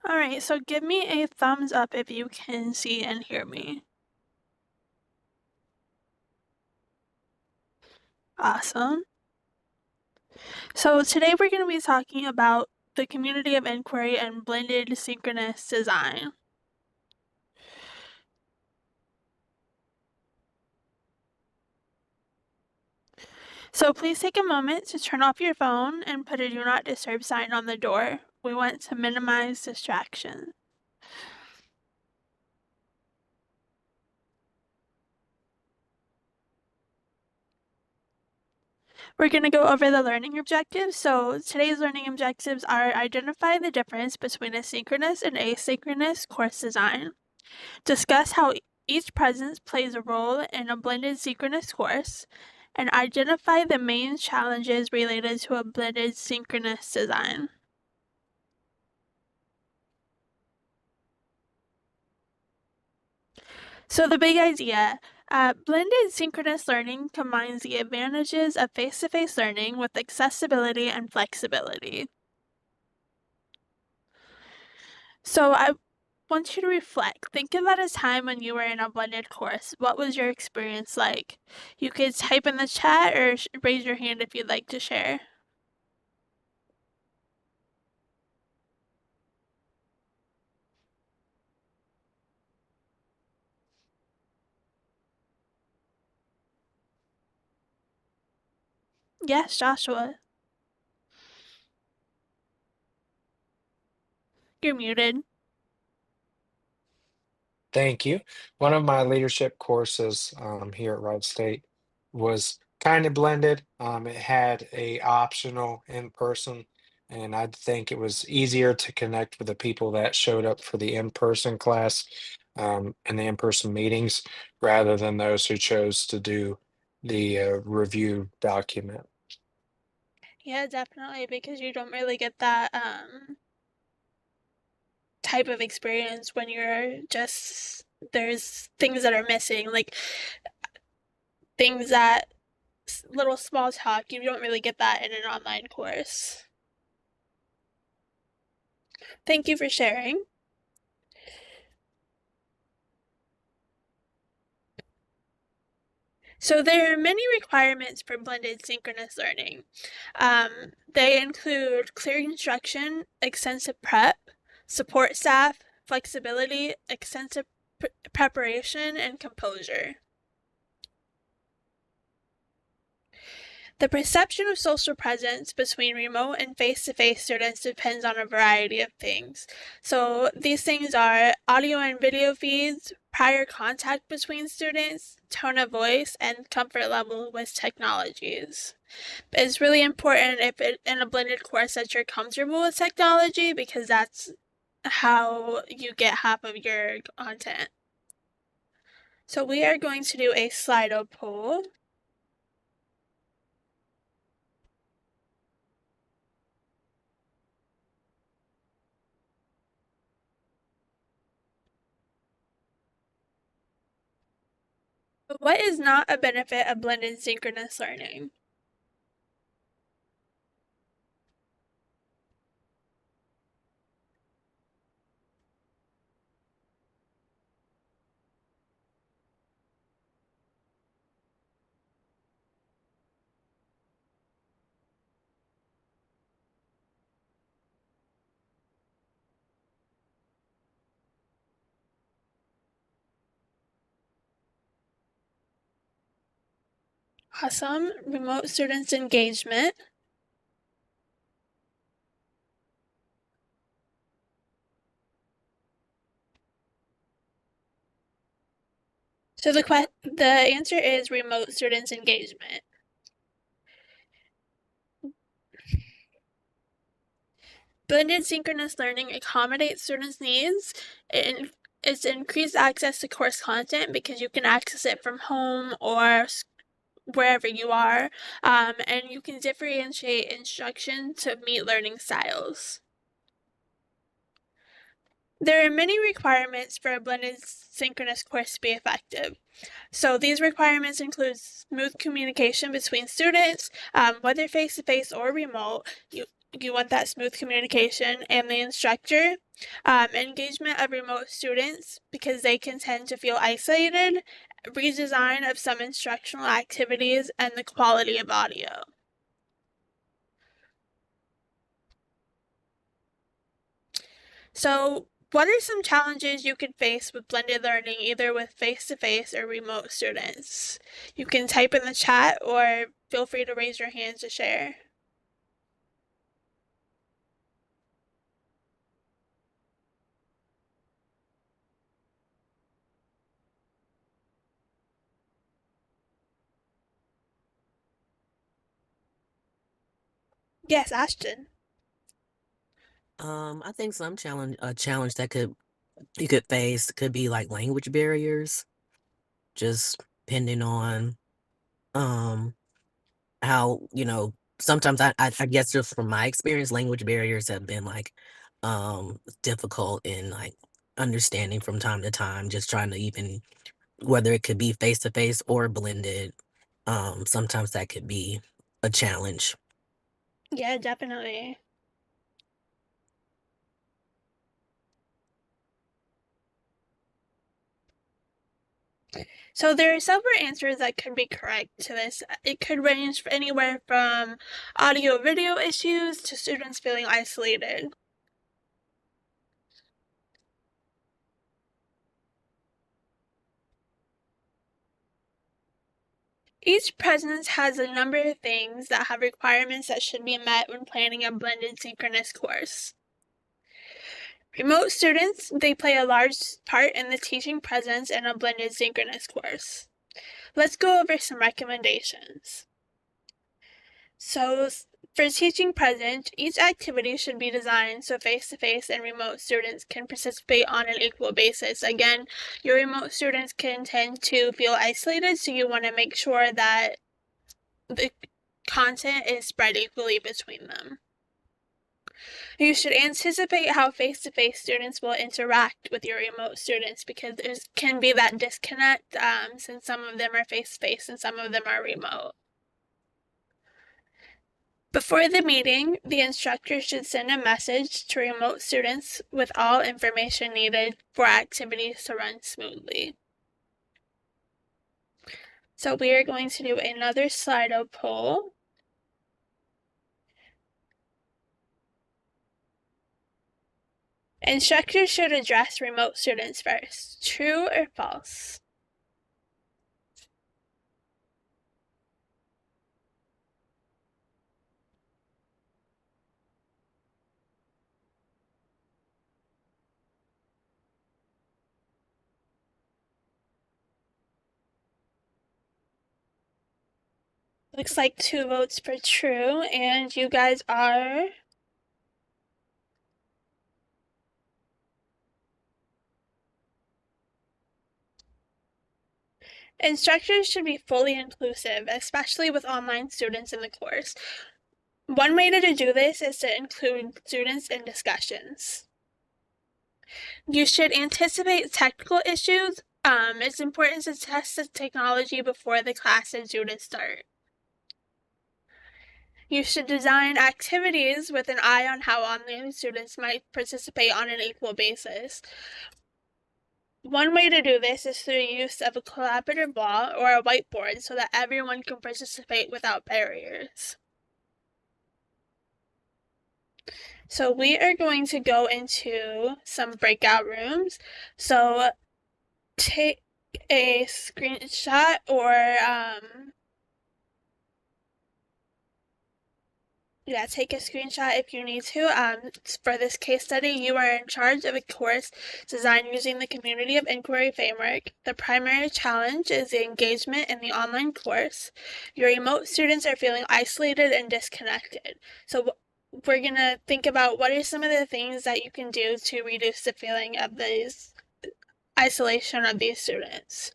All right, so give me a thumbs up if you can see and hear me. Awesome. So today we're going to be talking about the community of inquiry and blended synchronous design. So please take a moment to turn off your phone and put a do not disturb sign on the door. We want to minimize distraction. We're going to go over the learning objectives. So today's learning objectives are identify the difference between a synchronous and asynchronous course design. Discuss how each presence plays a role in a blended synchronous course, and identify the main challenges related to a blended synchronous design. So the big idea, blended synchronous learning combines the advantages of face-to-face learning with accessibility and flexibility. So I want you to reflect. Think about a time when you were in a blended course. What was your experience like? You could type in the chat or raise your hand if you'd like to share. Yes, Joshua. You're muted. Thank you. One of my leadership courses here at Wright State was kind of blended. It had a optional in person, and I think it was easier to connect with the people that showed up for the in-person class and the in-person meetings rather than those who chose to do the review document. Yeah, definitely, because you don't really get that type of experience when you're just there's things that are missing, like things that little small talk. You don't really get that in an online course. Thank you for sharing. So there are many requirements for blended synchronous learning. They include clear instruction, extensive prep, support staff, flexibility, extensive preparation, and composure. The perception of social presence between remote and face-to-face students depends on a variety of things. So these things are audio and video feeds, prior contact between students, tone of voice, and comfort level with technologies. It's really important in a blended course that you're comfortable with technology because that's how you get half of your content. So we are going to do a Slido poll. What is not a benefit of blended synchronous learning? Awesome. Remote students engagement. So the answer is remote students engagement. Blended synchronous learning accommodates students' needs. It's increased access to course content because you can access it from home or wherever you are, and you can differentiate instruction to meet learning styles. There are many requirements for a blended synchronous course to be effective. So these requirements include smooth communication between students, whether face-to-face or remote. You want that smooth communication and the instructor. Engagement of remote students because they can tend to feel isolated, redesign of some instructional activities, and the quality of audio. So, what are some challenges you could face with blended learning, either with face to face or remote students? You can type in the chat or feel free to raise your hand to share. Yes, Ashton. I think some a challenge that you could face could be like language barriers, just depending on um how, sometimes I guess just from my experience, language barriers have been like difficult in like understanding from time to time, just trying to even whether it could be face to face or blended, sometimes that could be a challenge. Yeah, definitely. So there are several answers that could be correct to this. It could range anywhere from audio video issues to students feeling isolated. Each presence has a number of things that have requirements that should be met when planning a blended synchronous course. Remote students, they play a large part in the teaching presence in a blended synchronous course. Let's go over some recommendations. So, for teaching present, each activity should be designed so face-to-face and remote students can participate on an equal basis. Again, your remote students can tend to feel isolated, so you want to make sure that the content is spread equally between them. You should anticipate how face-to-face students will interact with your remote students because there can be that disconnect since some of them are face-to-face and some of them are remote. Before the meeting, the instructor should send a message to remote students with all information needed for activities to run smoothly. So we are going to do another Slido poll. Instructors should address remote students first. True or false? Looks like 2 votes for true, and you guys are instructors should be fully inclusive, especially with online students in the course. One way to do this is to include students in discussions. You should anticipate technical issues. It's important to test the technology before the class is due to start. You should design activities with an eye on how online students might participate on an equal basis. One way to do this is through the use of a collaborative wall or a whiteboard so that everyone can participate without barriers. So we are going to go into some breakout rooms. So take a screenshot or take a screenshot if you need to. For this case study, you are in charge of a course designed using the Community of Inquiry framework. The primary challenge is the engagement in the online course. Your remote students are feeling isolated and disconnected. So we're going to think about what are some of the things that you can do to reduce the feeling of this isolation of these students.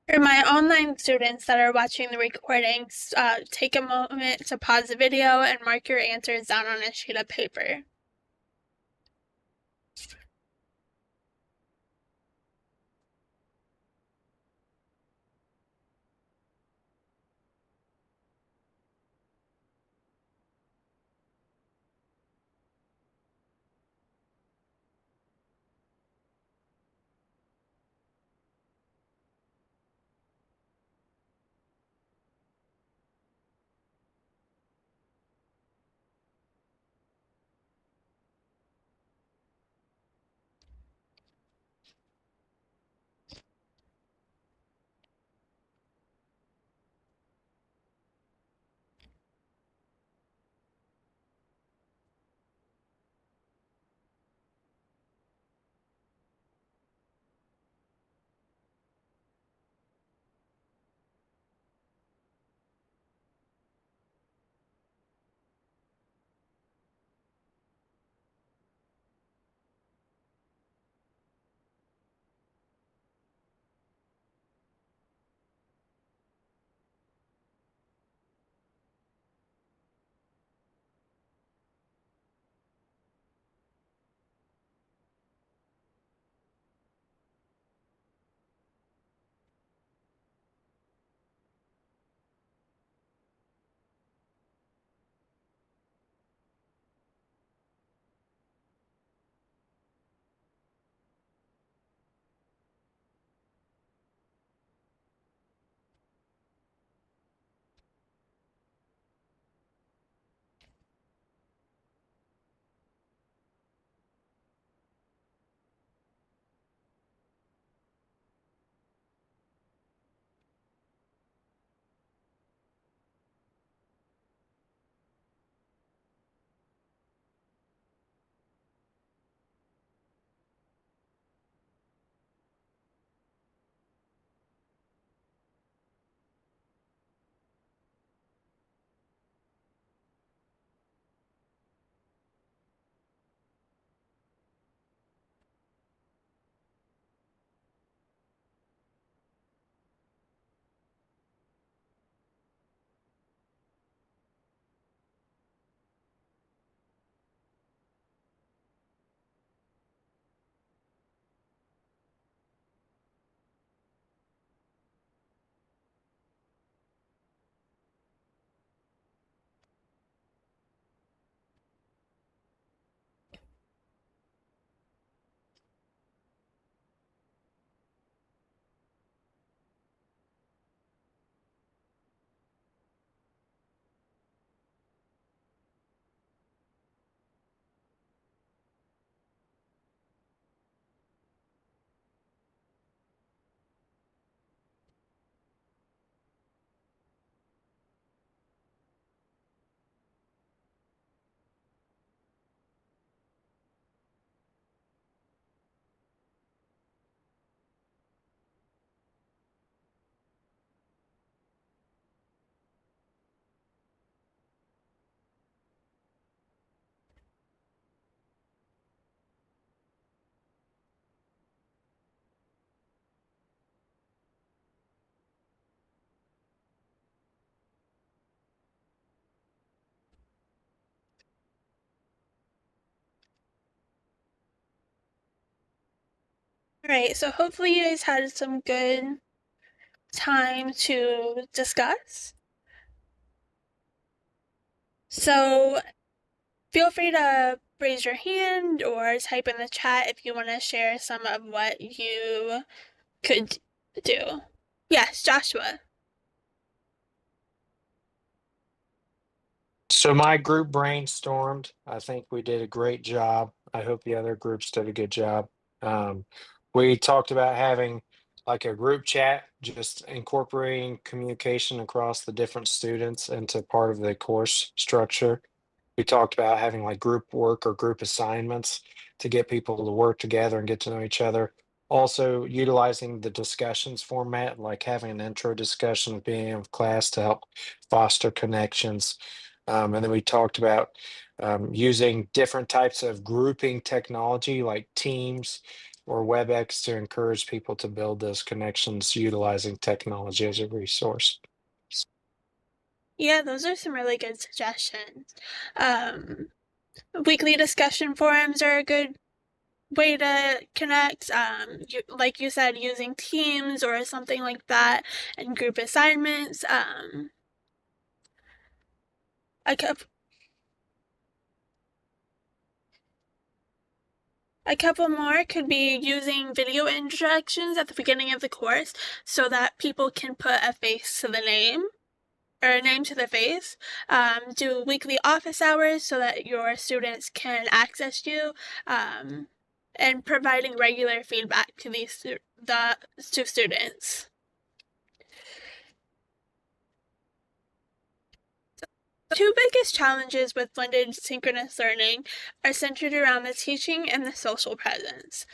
For my online students that are watching the recordings, take a moment to pause the video and mark your answers down on a sheet of paper. Alright, so hopefully you guys had some good time to discuss. So feel free to raise your hand or type in the chat if you want to share some of what you could do. Yes, Joshua. So my group brainstormed. I think we did a great job. I hope the other groups did a good job. Um, we talked about having like a group chat, just incorporating communication across the different students into part of the course structure. We talked about having like group work or group assignments to get people to work together and get to know each other. Also, utilizing the discussions format, like having an intro discussion at the beginning of class to help foster connections. And then we talked about using different types of grouping technology like Teams or WebEx to encourage people to build those connections utilizing technology as a resource. Yeah, those are some really good suggestions. Um, Weekly discussion forums are a good way to connect. Like you said, using Teams or something like that, and group assignments. A couple, a couple more could be using video introductions at the beginning of the course so that people can put a face to the name or a name to the face. Do weekly office hours so that your students can access you, and providing regular feedback to to students. Two biggest challenges with blended synchronous learning are centered around the teaching and the social presence.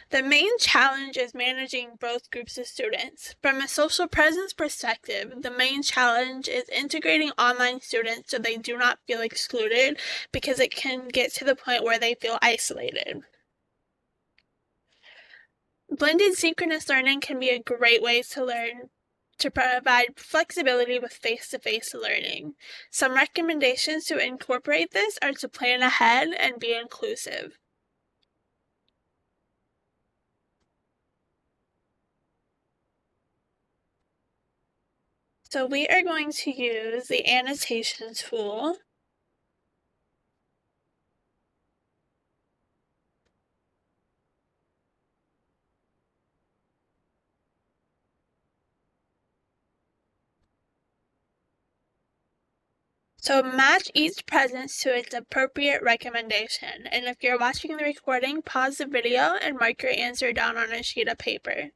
The main challenge is managing both groups of students. From a social presence perspective, the main challenge is integrating online students so they do not feel excluded, because it can get to the point where they feel isolated. Blended synchronous learning can be a great way to learn to provide flexibility with face-to-face learning. Some recommendations to incorporate this are to plan ahead and be inclusive. So we are going to use the annotation tool. So match each presence to its appropriate recommendation. And if you're watching the recording, pause the video and mark your answer down on a sheet of paper.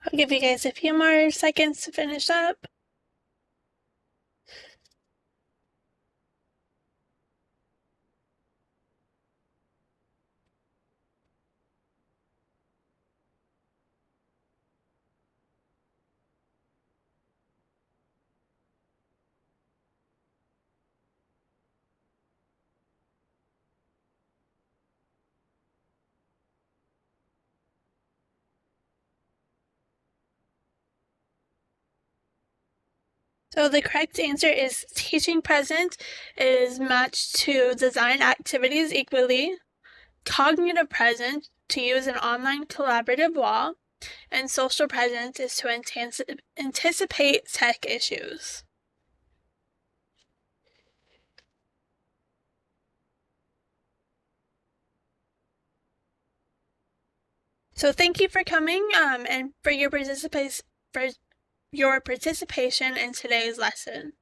I'll give you guys a few more seconds to finish up. So the correct answer is teaching present is matched to design activities equally, cognitive present to use an online collaborative wall, and social presence is to anticipate tech issues. So thank you for coming, and for your participation in today's lesson.